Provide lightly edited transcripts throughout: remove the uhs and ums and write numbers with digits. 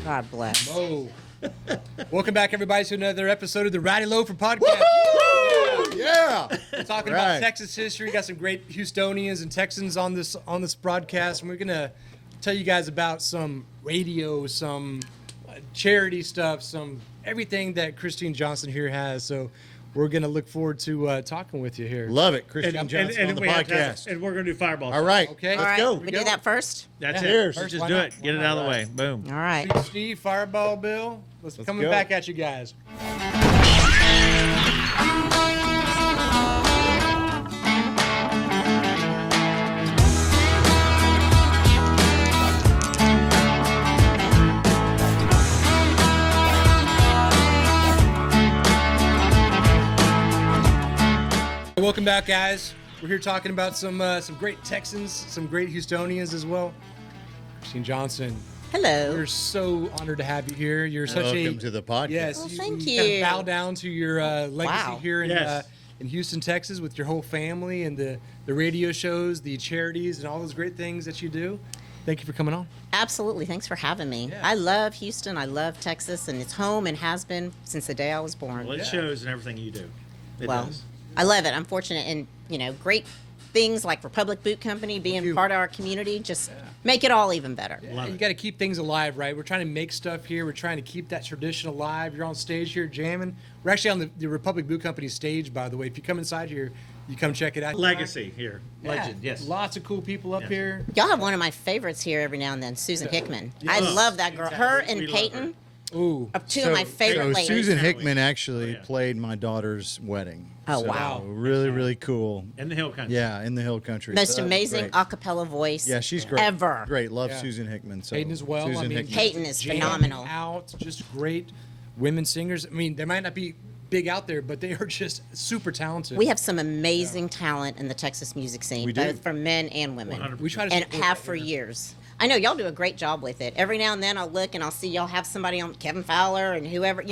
God bless. Oh. Welcome back, everybody, to another episode of the Rowdy Loafer Podcast. Woo-hoo! Yeah. We're talking about Texas history. Got some great Houstonians and Texans on this broadcast, and we're gonna tell you guys about some radio, some charity stuff, some everything that Christine Johnson here has. So we're gonna look forward to talking with you here. Love it, Christine Johnson on the podcast. And we're gonna do fireballs. All right. Okay. All right, go. we do that first? That's Cheers. it. First, Just why do not? it. Get it out of the way. Boom. All right. Steve, Fireball, Bill. Let's coming go. back at you guys. Welcome back, guys. We're here talking about some great Texans, some great Houstonians as well. Christine Johnson, Hello. we're so honored to have you here. You're such Welcome to the podcast. yes. Well, thank you. Kind you. of bow down to your legacy Wow. here Yes. in Houston, Texas, with your whole family and the radio shows, the charities, and all those great things that you do. Thank you for coming on. Absolutely. Thanks for having me. Yeah. I love Houston. I love Texas, and it's home and has been since the day I was born. Well, it shows in everything you do. It Well, does. I love it. I'm fortunate, and great things like Republic Boot Company being part of our community just make it all even better. Love You it. got to keep things alive, right? We're trying to make stuff here. We're trying to keep that tradition alive. You're on stage here jamming. We're actually on the Republic Boot Company stage, by the way. If you come inside here, you come check it out. Legacy here. Yeah. Legend. Yes. Lots of cool people up Yes. here. Y'all have one of my favorites here every now and then, Susan Hickman. I Yes. love that girl. Her We and love Peyton Ooh. are two of my favorite So ladies. Susan Family. Hickman actually Oh, yeah. played my daughter's wedding. Oh, So, wow. Really, really cool. In the hill country. Yeah, in the hill country. Most So that was amazing great. a cappella voice Yeah, she's great. ever. Great. Love Yeah. Susan Hickman. So Peyton as well. Susan I mean, Hickman. Peyton is jamming phenomenal. Out, just great women singers. I mean, they might not be big out there, but they are just super talented. We have some amazing talent in the Texas music scene, We do. both for men and women, 100%. We try to and support have that for here. years. I know y'all do a great job with it. Every now and then I'll look and I'll see y'all have somebody on, Kevin Fowler and whoever,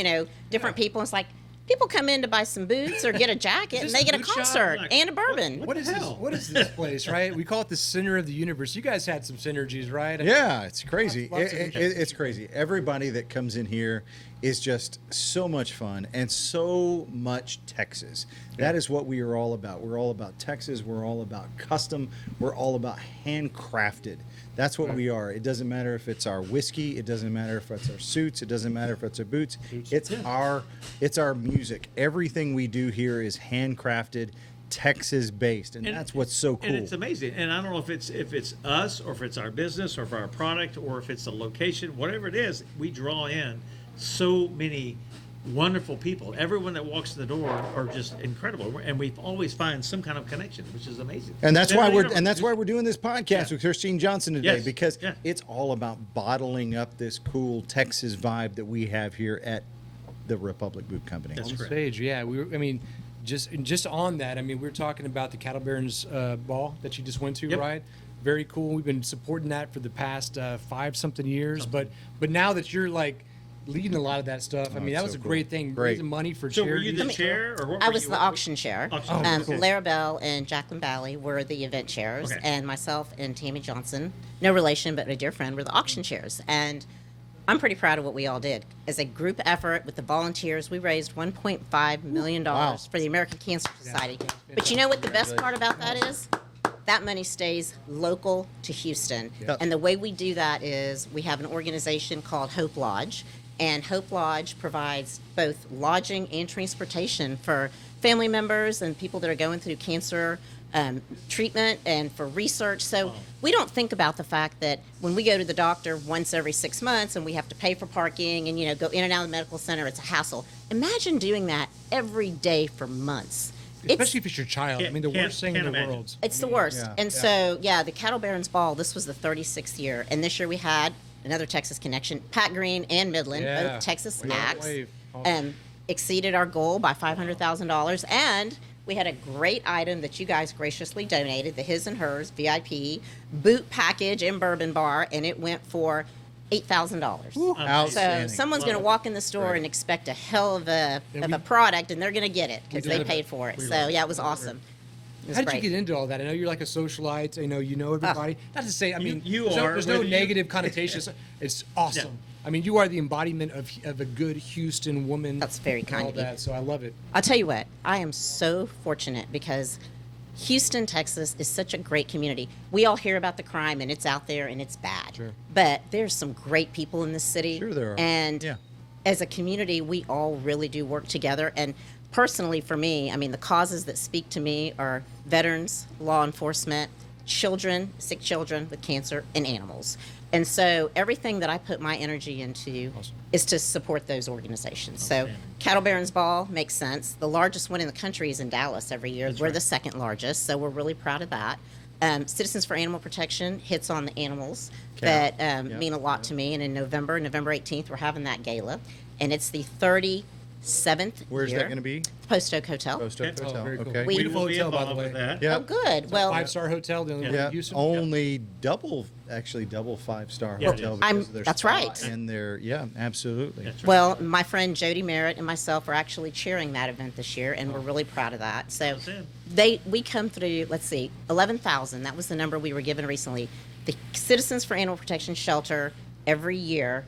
different people. It's like people come in to buy some boots or get a jacket and this they a get a boot shop? concert Like, and a bourbon. What is this? hell? What is this place, right? We call it the center of the universe. You guys had some synergies, right? Yeah, it's crazy. Lots of It's crazy. Everybody that comes in here is just so much fun and so much Texas. That is what we are all about. We're all about Texas. We're all about custom. We're all about handcrafted. That's what we are. It doesn't matter if it's our whiskey. It doesn't matter if it's our suits. It doesn't matter if it's our boots. It's our music. Everything we do here is handcrafted, Texas based, and that's what's so cool. And it's amazing. And I don't know if it's us or if it's our business or if our product or if it's the location, whatever it is, we draw in so many wonderful people. Everyone that walks in the door are just incredible, and we always find some kind of connection, which is amazing. And that's why Never- we're doing this podcast Yeah. with Christine Johnson today, Yes. because Yeah. it's all about bottling up this cool Texas vibe that we have here at the Republic Boot Company. That's On correct. stage, yeah. Just on that, I mean, we're talking about the Cattle Barons ball that you just went to, Yep. right? Very cool. We've been supporting that for the past 5-something years, but now that you're like leading a lot of that stuff, I mean, it's that was so a cool. great thing. Great. Raising money for So were charity. you the chair, or what I were was you? the auction chair. Auction. Okay. Lara Bell and Jacqueline Valley were the event chairs, Okay. and myself and Tammy Johnson, no relation but a dear friend, were the auction chairs. And I'm pretty proud of what we all did. As a group effort with the volunteers, we raised $1.5 million Wow. for the American Cancer Society. But you know what the best part about that is? That money stays local to Houston. Yep. And the way we do that is we have an organization called Hope Lodge. And Hope Lodge provides both lodging and transportation for family members and people that are going through cancer treatment and for research. So we don't think about the fact that when we go to the doctor once every 6 months and we have to pay for parking and go in and out of the medical center, it's a hassle. Imagine doing that every day for months. Especially if it's your child. I mean, the Can't- worst thing in can't the imagine. world. It's the worst. Yeah. And so, the Cattle Barons Ball, this was the 36th year. And this year we had another Texas connection, Pat Green and Midland, Yeah. both Texas Wave, acts, wave. Awesome. exceeded our goal by $500,000. And we had a great item that you guys graciously donated, the His and Hers VIP boot package and bourbon bar, and it went for $8,000. So Outstanding. someone's going to walk in the store and expect a hell of a product, and they're going to get it because We they love paid it. for it. We So love it. it was awesome. It was How did great. you get into all that? I know you're like a socialite. I know you know everybody. Not to say, I mean, you there's no, are, there's no whether you- negative connotations. It's awesome. I mean, you are the embodiment of a good Houston woman. That's very and kind all of you. that, so I love it. I'll tell you what, I am so fortunate because Houston, Texas is such a great community. We all hear about the crime and it's out there and it's bad. Sure. But there's some great people in this city. Sure there are. And Yeah. as a community, we all really do work together. And personally for me, I mean, the causes that speak to me are veterans, law enforcement, children, sick children with cancer, and animals. And so everything that I put my energy into Awesome. is to support those organizations. So Outstanding. Cattle Barons Ball makes sense. The largest one in the country is in Dallas every year. That's We're right. the second largest, so we're really proud of that. Citizens for Animal Protection hits on the animals that Yeah. mean a lot to me. And in November 18th, we're having that gala. And it's the 37th Where's year. that going to be? Post Oak Hotel. Post Oak Okay. Oh, Hotel. very cool. Okay. We- Beautiful will be hotel, by the involved way. with that. Yeah. Oh, good. Well, 5-star hotel, the only one Yeah, in Houston. only double 5-star Yeah, it hotel is. because of their That's spa right. and their absolutely. That's right. well, my friend Jody Merritt and myself are actually chairing that event this year, and we're really proud of that. So That's it. we come through, let's see, 11,000. That was the number we were given recently. The Citizens for Animal Protection Shelter, every year,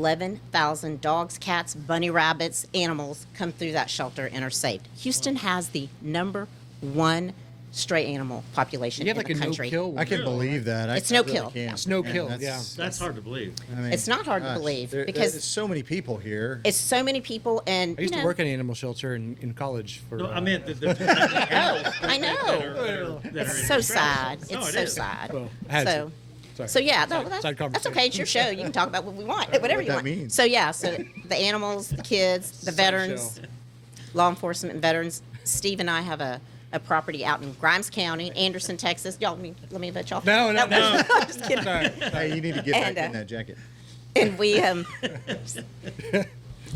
11,000 dogs, cats, bunny rabbits, animals come through that shelter and are saved. Houston has the number one stray animal population You have in like the a country. no-kill one. I can believe that. It's I no really kill. can. It's no And kill, That's hard to believe. I mean, It's not hard to gosh, believe there- because- there's so many people here. It's so many people, and I used you to know, work in an animal shelter in college. For, No, I meant the I know. It's so sad. No, It's it so is. sad. Well, I had so, to. Sorry. so yeah, no, Side that's conversation. okay. It's your show. You can talk about what we want, whatever what you that want. means. So yeah, so the animals, the kids, the veterans, law enforcement and veterans. Steve and I have a property out in Grimes County, Anderson, Texas. Y'all, let me invite y'all. No. Just kidding. Sorry. Hey, you need to get back And, in that jacket. And we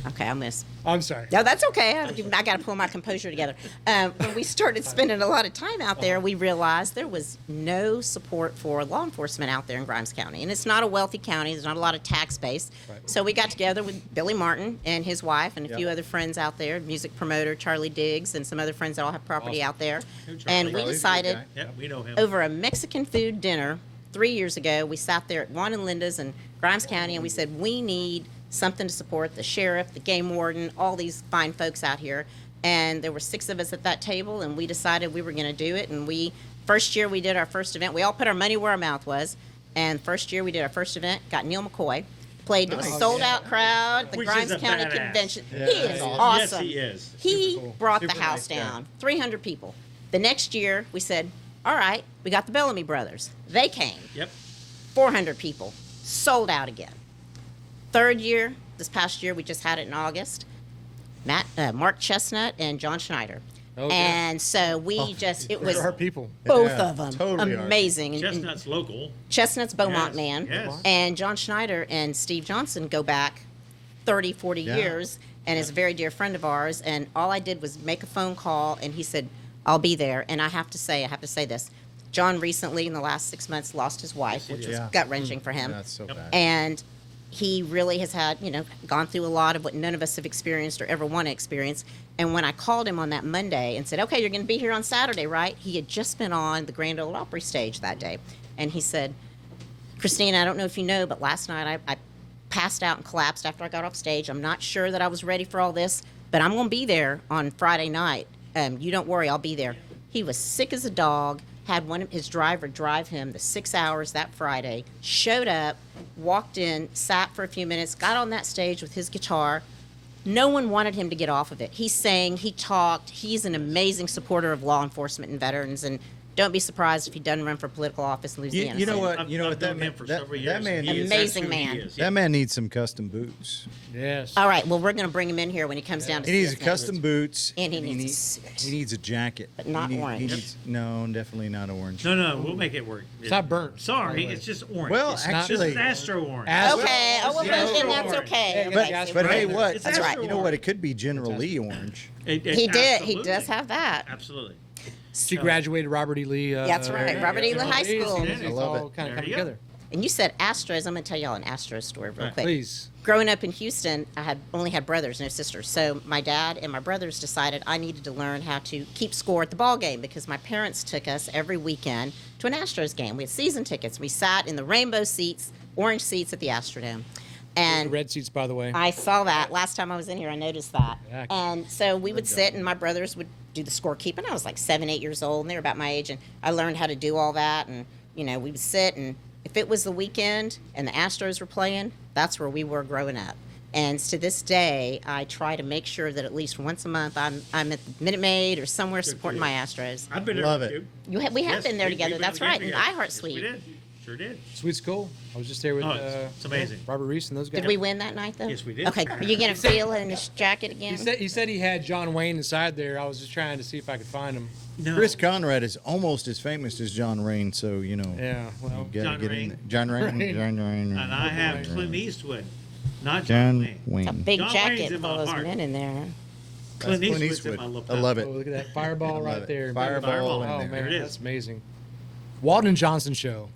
okay, I'm this. I'm sorry. No, that's okay. I got to pull my composure together. When we started spending a lot of time out there, we realized there was no support for law enforcement out there in Grimes County. And it's not a wealthy county. There's not a lot of tax base. Right. So we got together with Billy Martin and his wife and a Yep. few other friends out there, music promoter Charlie Diggs and some other friends that all have property Awesome. out there. Who, Charlie? And we Charlie's a good decided guy. Yeah, we know him. over a Mexican food dinner 3 years ago, we sat there at Juan and Linda's in Grimes County and we said, we need something to support the sheriff, the game warden, all these fine folks out here. And there were 6 of us at that table and we decided we were going to do it. And first year we did our first event. We all put our money where our mouth was. And first year we did our first event, got Neil McCoy, played to a Nice. sold-out crowd at the Which Grimes is a County badass. Convention. Yeah. He is Yes, awesome. Yes, he is. He Super cool. brought the Super house nice guy. down, 300 people. The next year, we said, all right, we got the Bellamy brothers. They came, Yep. 400 people, sold out again. Third year, this past year, we just had it in August, Mark Chestnut and John Schneider. Okay. And so we it was Those are our people. both Yeah, of them totally are. amazing. And- Chestnut's local. Chestnut's Beaumont Yes, man. yes. And John Schneider and Steve Johnson go back 30, 40 Yeah. years and is a very dear friend of ours. And all I did was make a phone call and he said, I'll be there. And I have to say this. John recently, in the last 6 months, lost his wife, Yes, he which did. was Yeah. gut-wrenching for him. That's so Yep. bad. And he really has had, gone through a lot of what none of us have experienced or ever want to experience. And when I called him on that Monday and said, okay, you're going to be here on Saturday, right? He had just been on the Grand Ole Opry stage that day. And he said, Christine, I don't know if you know, but last night I passed out and collapsed after I got off stage. I'm not sure that I was ready for all this, but I'm going to be there on Friday night. You don't worry, I'll be there. He was sick as a dog, had his driver drive him the 6 hours that Friday, showed up, walked in, sat for a few minutes, got on that stage with his guitar. No one wanted him to get off of it. He sang, he talked. He's an amazing supporter of law enforcement and veterans, and don't be surprised if he doesn't run for political office in Louisiana. You know So- what? I've, You know I've what? That known him man. for That, several that years. man. He is- Amazing that's who man. He is. That man needs some custom boots. Yes. All right, well, we're going to bring him in here when he comes down to He see needs us next. custom boots. And he needs a suit. He needs a jacket. But not orange. No, definitely not orange. No, we'll make it work. It's not burnt. Sorry, by the way. it's just orange. Well, it's actually- just Astro orange. Astro- Okay, oh, well, Yeah. then that's Orange. okay. Yeah, But, Okay, but hey, Right. what? It's That's right. Astro You know what? orange. It could be General Lee orange. It He did. He absolutely- does have that. Absolutely. She graduated Robert E. Lee. That's right, yeah, Robert E. Lee yeah. High School. It's I love all it. kind of There come you go. together. And you said Astros. I'm going to tell y'all an Astros story real Right. quick. Please. Growing up in Houston, I had only had brothers, no sisters. So my dad and my brothers decided I needed to learn how to keep score at the ball game because my parents took us every weekend to an Astros game. We had season tickets. We sat in the rainbow seats, orange seats at the Astrodome. And The red seats, by the way. I saw that last time I was in here. I noticed that. Yeah. And so we would sit, and my brothers would do the scorekeeping. I was like 7, 8 years old, and they were about my age, and I learned how to do all that. And we would sit, and if it was the weekend and the Astros were playing, that's where we were growing up. And to this day, I try to make sure that at least once a month I'm at the Minute Maid or somewhere supporting my Astros. I've been there Love with it. you. We have Yes, been there we- together. we've That's been right. together. And iHeart Yes, we Suite. did. Sure did. Sweet's cool. I was just there with Oh, it's amazing. Robert Reese and those guys. Did we win that night, though? Yes, we did. Okay. Are you going to feel it in his jacket again? He said he had John Wayne inside there. I was just trying to see if I could find him. No. Chris Conrad is almost as famous as John Rain, so Yeah, well, you gotta John get Rain. in there. John Rain. Rain. John Rain. And I have Clint Eastwood, not John John Wayne. Wayne. It's a big John jacket Wayne's in with my all those heart. men in there. Clint Clint Eastwood's in Eastwood. my I lapel. love oh, it. look at that fireball love right it. there. Fireball in Oh there. man, There it is. that's amazing. Walton Johnson Show.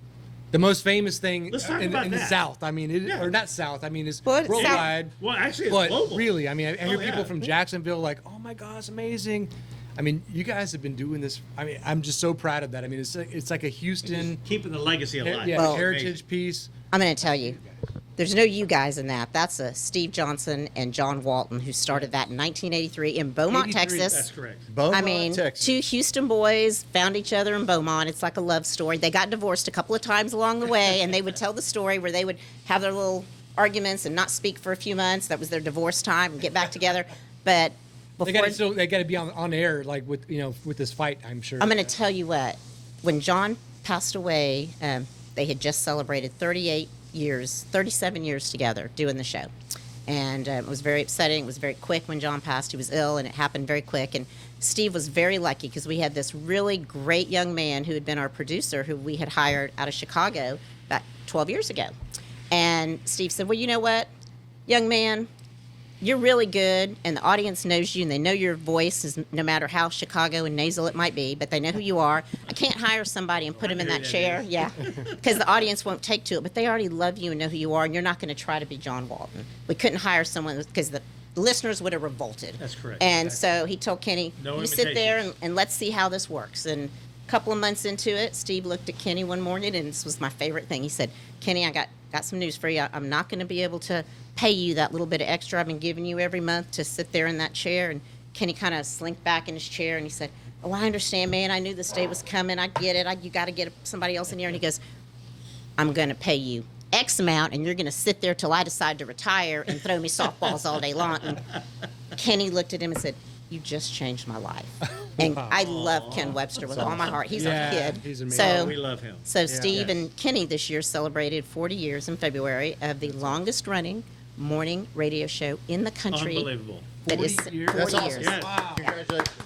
The most famous thing Let's talk in about the that. South. I mean, Yeah. or not South. I mean, it's Well, it's worldwide. Well, actually, it's But global. really, I mean, I hear Oh, people yeah. from Jacksonville like, "Oh my God, it's amazing." I mean, you guys have been doing this. I mean, I'm just so proud of that. I mean, it's like a Houston Keeping the legacy alive. yeah, Well- heritage piece. I'm going to tell you, there's no you guys in that. That's Steve Johnson and John Walton who started that in 1983 in Beaumont, 83, Texas. That's correct. Beaumont, I mean, Texas. two Houston boys found each other in Beaumont. It's like a love story. They got divorced a couple of times along the way, and they would tell the story where they would have their little arguments and not speak for a few months. That was their divorce time and get back together. But They before got to be on air like with with this fight. I'm sure. I'm going to tell you what, when John passed away, they had just celebrated 37 years together doing the show. And it was very upsetting. It was very quick when John passed. He was ill, and it happened very quick. And Steve was very lucky because we had this really great young man who had been our producer who we had hired out of Chicago about 12 years ago. And Steve said, well, you know what, young man, you're really good, and the audience knows you, and they know your voice is no matter how Chicago and nasal it might be, but they know who you are. I can't hire somebody and put him in that chair, yeah, because the audience won't take to it, but they already love you and know who you are, and you're not going to try to be John Walton. We couldn't hire someone because the listeners would have revolted. That's correct. And Exactly. so he told Kenny, No you sit there imitations. and let's see how this works. And a couple of months into it, Steve looked at Kenny one morning, and this was my favorite thing. He said, Kenny, I got some news for you. I'm not going to be able to pay you that little bit of extra I've been giving you every month to sit there in that chair. And Kenny kind of slinked back in his chair, and he said, oh, I understand, man. I knew this day was coming. I get it. You got to get somebody else in here. And he goes, I'm going to pay you X amount, and you're going to sit there till I decide to retire and throw me softballs all day long. And Kenny looked at him and said, you just changed my life. And I love Ken Webster with all my heart. He's Yeah, our kid. he's amazing. So, We love him. so Steve Yes. and Kenny this year celebrated 40 years in February of the longest running morning radio show in the country. Unbelievable. That is 40 years? 40 That's awesome. years. Yes. Wow. Congratulations.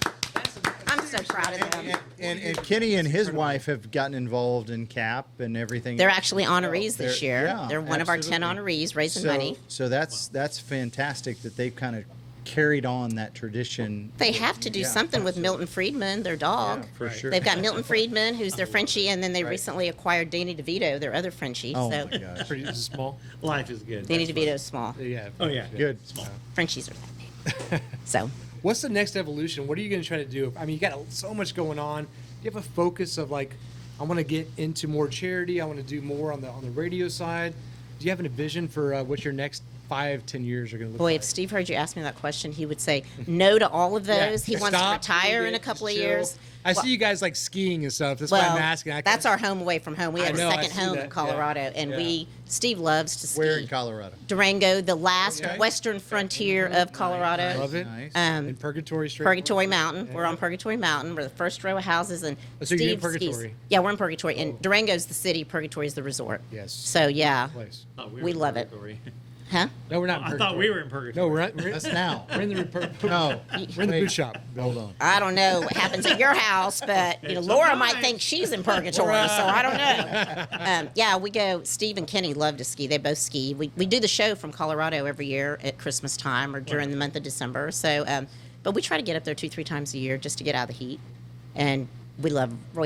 I'm so proud of them. And Kenny and his wife have gotten involved in CAP and everything. They're actually honorees this They're- year. yeah, They're one of our 10 absolutely. honorees raising money. So that's fantastic that they've kind of carried on that tradition. They have to do Yeah, something with absolutely. Milton Friedman, their dog. Yeah, for sure. They've got Milton Friedman, who's their Frenchie, and then they Right. recently acquired Danny DeVito, their other Frenchie. Oh so my gosh. Pretty small. Life is good. Danny That's DeVito's small. Yeah. Oh, yeah. Good. Small. Frenchies are that big. So What's the next evolution? What are you going to try to do? I mean, you got so much going on. Do you have a focus of like, I want to get into more charity. I want to do more on the radio side. Do you have a vision for what your next 5-10 years are going to look boy, like? if Steve heard you ask me that question, he would say no to all of those. He wants to Stop, retire leave in a it, couple of just chill. years. I Well- see you guys like skiing and stuff. That's why I'm asking. That's our home away from home. We I have know, a I second see home that, in yeah. Colorado, and Yeah. Steve loves to ski. Where in Colorado? Durango, the last Okay. western frontier of Colorado. Love it. Nice. In Purgatory Street. Purgatory Mountain. We're on Purgatory Mountain. We're the first row of houses, and So you're in Steve skis. Purgatory? Yeah, we're in Purgatory, and Durango's the city. Purgatory's the resort. Yes. So yeah, Place. Thought We were in love it. purgatory. huh? No, we're not. In I Purgatory. thought we were in purgatory. No, we're That's now. we're in the No. we're in the Wait. boot shop. Hold on. I don't know what happens at your house, but It's Laura a might nice. think she's in purgatory, so I don't know. Yeah, we go. Steve and Kenny love to ski. They both ski. We do the show from Colorado every year at Christmas time or during the month of December. So, but we try to get up there 2-3 times a year just to get out of the heat. And we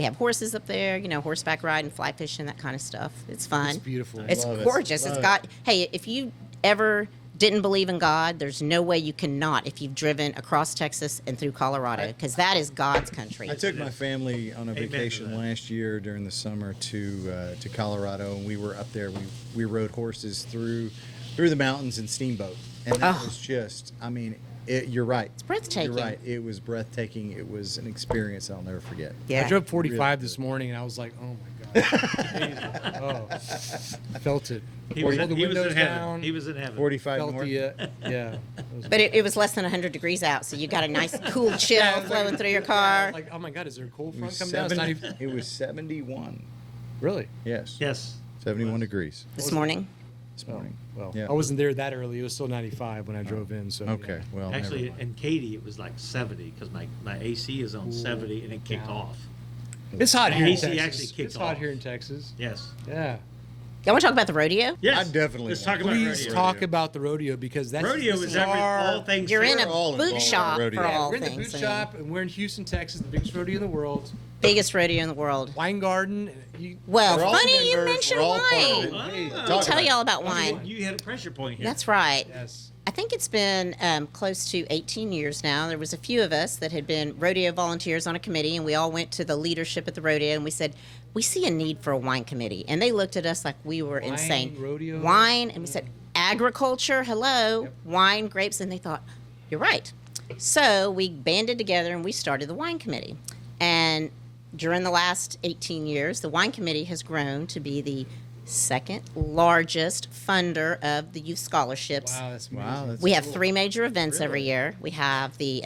have horses up there, horseback riding, fly fishing, that kind of stuff. It's fun. It's beautiful. It's Love it. gorgeous. Love It's it. got. Hey, if you ever didn't believe in God, there's no way you cannot if you've driven across Texas and through Colorado, because that is God's country. I took my family on a Amen to vacation that. last year during the summer to Colorado, and we were up there. We rode horses through through the mountains in steamboat, and that Oh. was just. I mean, you're right. It's breathtaking. You're right. It was breathtathtaking. It was an experience I'll never forget. Yeah. I drove 45 this morning, and I was like, oh my god. Oh, I felt it. He was, Rolled the he was in windows heaven. down. He was in heaven. 45 Felt north. the yeah. But it was less than 100 degrees out, so you got a nice cool chill flowing through your car. Like, oh my god, is there a cold It front was, coming down? It's not even, it was 71. really? Yes. Yes. 71 degrees This morning. this morning. Well, Yeah. I wasn't there that early. It was still 95 when I drove in. So Okay. yeah. Well, Actually, never mind. in Katy, it was like 70 because my AC is on 70 and it kicked down. off. It's hot here in AC Texas. actually kicked It's hot off. here in Texas. Yes. Yeah. Y'all want to talk about the rodeo? Yes. I definitely Let's want talk about Please rodeo. talk about the rodeo because that's Rodeo this is all things. You're in a We're all boot involved in shop rodeo. for all We're in the things. boot shop, and we're in Houston, Texas, the biggest rodeo in the world. Biggest rodeo in the world. Wine Garden. Well, We're all funny you members, mentioned we're all part of wine. it. Wow. Hey, Let me talk Tell about y'all it. about wine. You had a pressure point here. That's right. Yes. I think it's been close to 18 years now. There was a few of us that had been rodeo volunteers on a committee, and we all went to the leadership at the rodeo, and we said, we see a need for a wine committee. And they looked at us like we were Wine, insane. rodeo? Wine, and we said, agriculture, hello, Yep. wine, grapes, and they thought, you're right. So we banded together and we started the wine committee. And during the last 18 years, the wine committee has grown to be the second largest funder of the youth scholarships. Wow, that's Wow, amazing. that's We have cool. 3 major events every year. We have the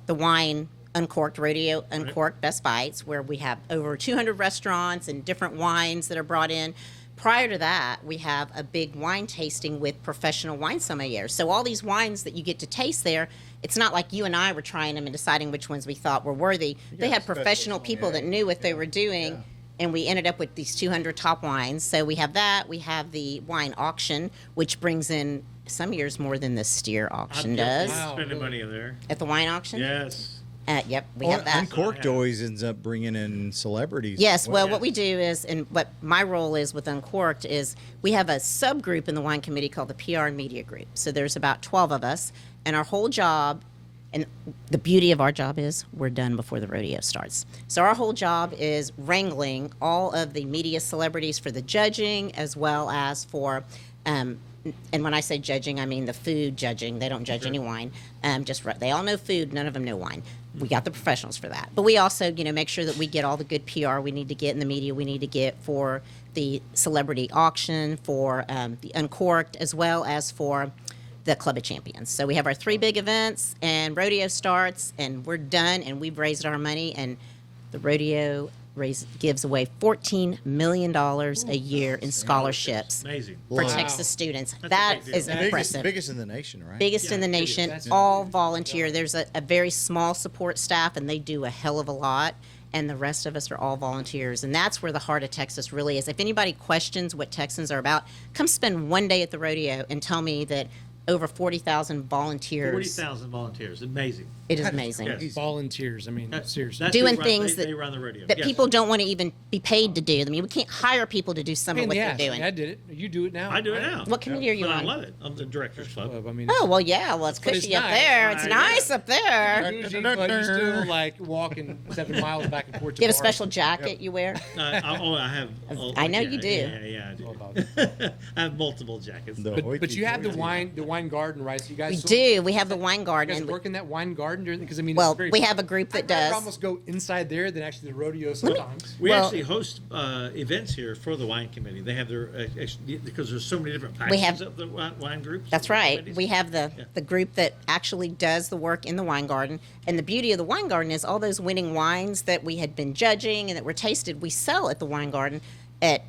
wine Uncorked Rodeo Uncorked Best Bites, where we have over 200 restaurants and different wines that are brought in. Prior to that, we have a big wine tasting with professional wine sommeliers. So all these wines that you get to taste there, it's not like you and I were trying them and deciding which ones we thought were worthy. They had special professional people that sommelier. knew what they were doing. Yeah. And we ended up with these 200 top wines. So we have that. We have the wine auction, which brings in some years more than the steer auction does. Wow. Spending money in there. At the wine auction? Yes. Yep, we have that. Uncorked always ends up bringing in celebrities. Yes, well, Yes. what we do is, and what my role is with Uncorked is we have a subgroup in the wine committee called the PR and media group. So there's about 12 of us, and our whole job, and the beauty of our job is we're done before the rodeo starts. So our whole job is wrangling all of the media celebrities for the judging as well as for, and when I say judging, I mean the food judging. They don't judge any wine. They all know food. None of them know wine. We got the professionals for that. But we also, make sure that we get all the good PR we need to get in the media. We need to get for the celebrity auction, for the Uncorked, as well as for the Club of Champions. So we have our 3 big events, and rodeo starts, and we're done, and we've raised our money, and the rodeo gives away $14 million a year in scholarships Amazing. for Wow. Texas students. a That big deal. is Biggest, impressive. biggest in the nation, right? Biggest in the Yeah, it is. nation, That's all huge. volunteer. There's a very small support staff, and they do a hell of a lot. And the rest of us are all volunteers. And that's where the heart of Texas really is. If anybody questions what Texans are about, come spend one day at the rodeo and tell me that over 40,000 volunteers. 40,000 volunteers. Amazing. It is amazing. Yes. Volunteers. I mean, seriously. That's Doing who run- things they that- run the rodeo. That Yes. people don't want to even be paid to do. I mean, we can't hire people to do some Pain of in what the they're ass. doing. I did it. You do it now. I do it now. What committee are you But I on? love it. I'm the director's club. I mean, Oh, well, yeah. Well, it's But it's cushy up nice. there. It's I- nice up there. bougie, but you still like walking 7 miles back and forth. To Do you have a bars. special jacket you wear? I have. I know you do. Yeah, I All do. about I have multiple jackets. The But hoity you have the toity. wine garden, right? So you guys We still- do. We have the wine You garden. guys and we- work in that wine garden during because I mean, Well, it's very we have a group that I'd rather does. almost go inside there than actually the rodeo sometimes. We Well- actually host events here for the wine committee. They have their because there's so many different We packages have- of the wine groups. That's right. committees. We have the group that actually does the work in the wine garden. And the beauty of the wine garden is all those winning wines that we had been judging and that were tasted, we sell at the wine garden at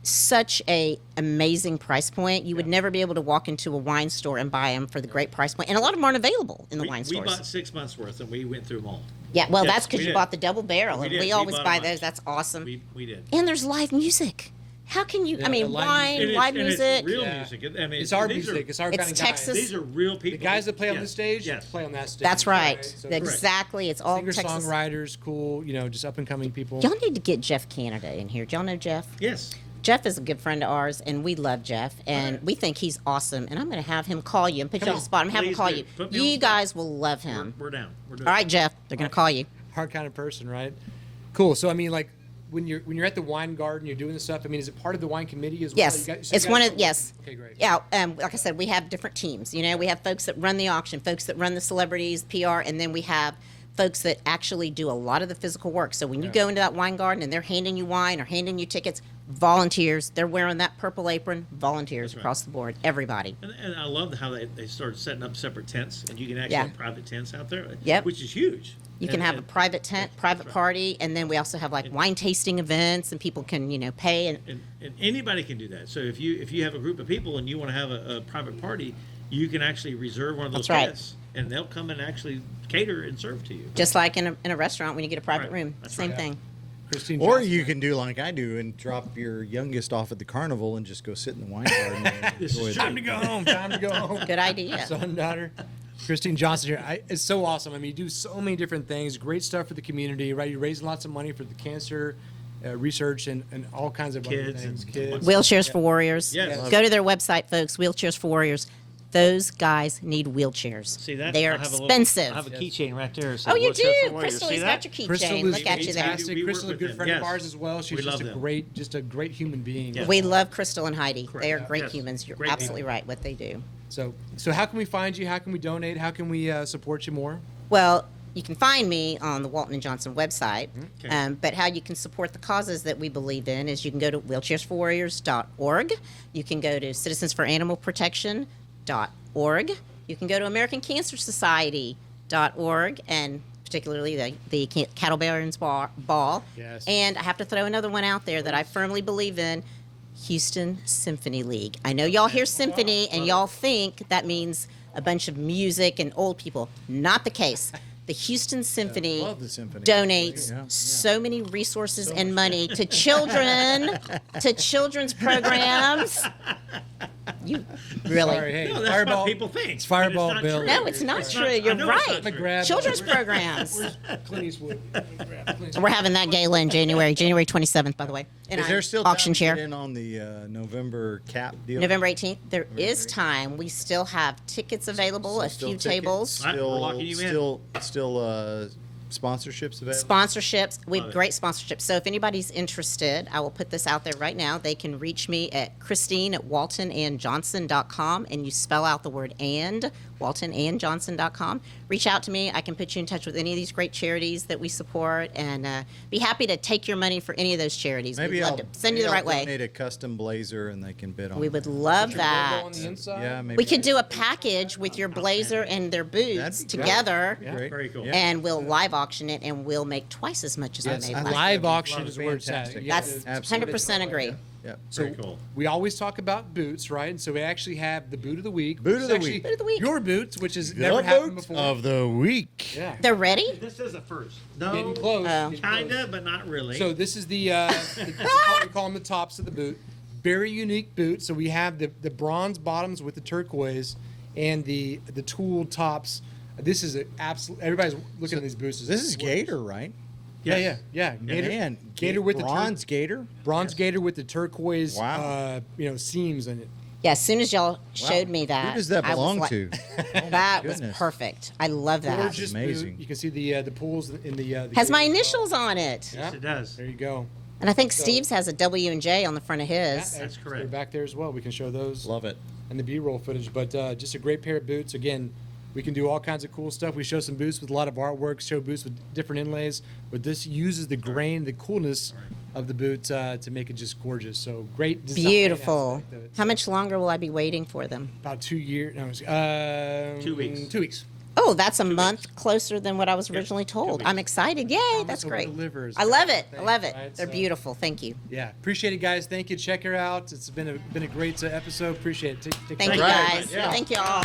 such a amazing price point. You would never be able to walk into a wine store and buy them for the great price point. And a lot of them aren't available in the wine We stores. bought 6 months worth and we went through them all. Yeah, well, Yes, that's because we you did. bought the double barrel, We and did. we We always bought buy a bunch. those. That's awesome. We did. And there's live music. How can you? Yeah, I mean, the live wine, And live and music. It's real Yeah. music. I mean, It's our these music. Are, It's our It's kind of Texas. guys. these are real people. The guys that play on Yes. the stage Yes. play on that stage. That's right. So Exactly. It's all singer Texas. songwriters, cool, just up and coming people. Y'all need to get Jeff Canada in here. Do y'all know Jeff? Yes. Jeff is a good friend of ours, and we love Jeff, and Right. we think he's awesome. And I'm going to have him call you and put you Come on the on. spot. I'm going to have him Please call do. you. Put me on the You spot. guys will love him. We're down. We're doing All right, Jeff. They're going to call you. Our kind of person, right? Cool. So I mean, like when you're at the wine garden, you're doing this stuff. I mean, is it part of the wine committee as well? Yes, it's one of yes. Okay, great. Yeah, like I said, we have different teams. You know, we have folks that run the auction, folks that run the celebrities, PR, and then we have folks that actually do a lot of the physical work. So when you go into that wine garden and they're handing you wine or handing you tickets, volunteers, they're wearing that purple apron, volunteers across the board, everybody. And I love how they started setting up separate tents, and you can actually have private tents out there, Yep. which is huge. You can have a private tent, private party, and then we also have like wine tasting events, and people can, pay. And anybody can do that. So if you have a group of people and you want to have a private party, you can actually reserve one of those That's right. tents, and they'll come and actually cater and serve to you. Just like in a restaurant when you get a private Right. room, That's same right. thing. Christine Or Johnson. you can do like I do and drop your youngest off at the carnival and just go sit in the wine garden. And This is enjoy Time to go home. Time to go home. Good idea. Son, daughter. Christine Johnson here. It's so awesome. I mean, you do so many different things. Great stuff for the community, right? You're raising lots of money for the cancer research and all kinds of other Kids things. and- Kids. Wheelchairs for Warriors. Yes. Go to their website, folks. Wheelchairs for Warriors. Those guys need wheelchairs. See that? They are I have a little- expensive. I have a keychain right there. Oh, you Wheelchair do. for Warriors. Crystal See has that? got your Crystal keychain. is Look at you there. fantastic. We work Crystal's a with good them. friend Yes. of ours as well. She's We just love a them. great human being. Yeah. We love Crystal and Heidi. They are Correct. great Yes. humans. You're Great absolutely people. right what they do. So how can we find you? How can we donate? How can we support you more? Well, you can find me on the Walton and Johnson website, Okay. but how you can support the causes that we believe in is you can go to wheelchairsforwarriors.org. You can go to citizensforanimalprotection.org. You can go to AmericanCancerSociety.org, and particularly the Cattle Barons Ball. Yes. And I have to throw another one out there that I firmly believe in, Houston Symphony League. I know y'all hear symphony and y'all think that means a bunch of music and old people. Not the case. The Houston Symphony love the symphony. donates Yeah. so many resources and money to children, to children's programs. You really? Sorry, hey, No, that's Fireball. what people think. It's Fireball but it's not Bill. true. No, it's not true. You're I know it's right. not true. Grab- Children's programs. Clint Eastwood. We're having that gala in January 27th, by the way. And Is there still auction time to get chair? in on the November cap deal? November 18th. There is time. We still have tickets available, a Still few tickets, tables. Right, we're locking you in. Still sponsorships available. Sponsorships. We have Love it. great sponsorships. So if anybody's interested, I will put this out there right now. They can reach me at Christine@WaltonandJohnson.com, and you spell out the word and, WaltonandJohnson.com. Reach out to me. I can put you in touch with any of these great charities that we support, and be happy to take your money for any of those charities. Maybe We'd love I'll to send you the right way. donate a custom blazer and they can bid on. We it. would love Logo that. on the inside? Yeah, maybe We could do a package with your blazer and their boots That'd be together, Yeah. Great. Very cool. Yeah. and we'll live auction it, and we'll make twice as much as Yes, I made I last Live year. auction is where it's at. Fantastic. Yeah, That's Absolutely. 100% agree. Yep. So Very cool. we always talk about boots, right? And so we actually have the boot of the week. Boot which of is the actually week. Boot of the week. Your boots, which has The never happened boots before. of the week. Yeah. They're ready? This is a first. Getting No, close. Oh. getting close. kinda, but not really. So this is we call them the tops of the boot. Very unique boot. So we have the bronze bottoms with the turquoise and the tooled tops. This is an absolute. Everybody's looking at these boots. This is Gator, right? Yeah. Gator, Man, Gator with bronze Gator. bronze Gator with the turquoise. Wow. Seams in it. Yeah, as soon as y'all showed me that, Who does that I was belong like- to? That was goodness. perfect. I love that. Gorgeous amazing. boot. You can see the pools in the. Has my Gator. initials on it. Yeah. Yes, it does. There you go. And I think Steve's has a W and J on the front of his. That's They're correct. back there as well. We can show those. Love it. And the B-roll footage, but just a great pair of boots. Again, we can do all kinds of cool stuff. We show some boots with a lot of artwork, show boots with different inlays, but this uses the grain, the coolness of the boot to make it just gorgeous. So great design Beautiful. aspect of it. How much longer will I be waiting for them? About 2 years. No, 2 weeks. 2 weeks. Oh, that's a month closer than what I was originally told. weeks. I'm excited. Yay, that's over great. delivers. I love it. I Thing, love it. right? They're So- beautiful. Thank you. Yeah, appreciate it, guys. Thank you. Check her out. It's been a great episode. Appreciate it. Take Thank you, care. guys. Yeah. Thank you all.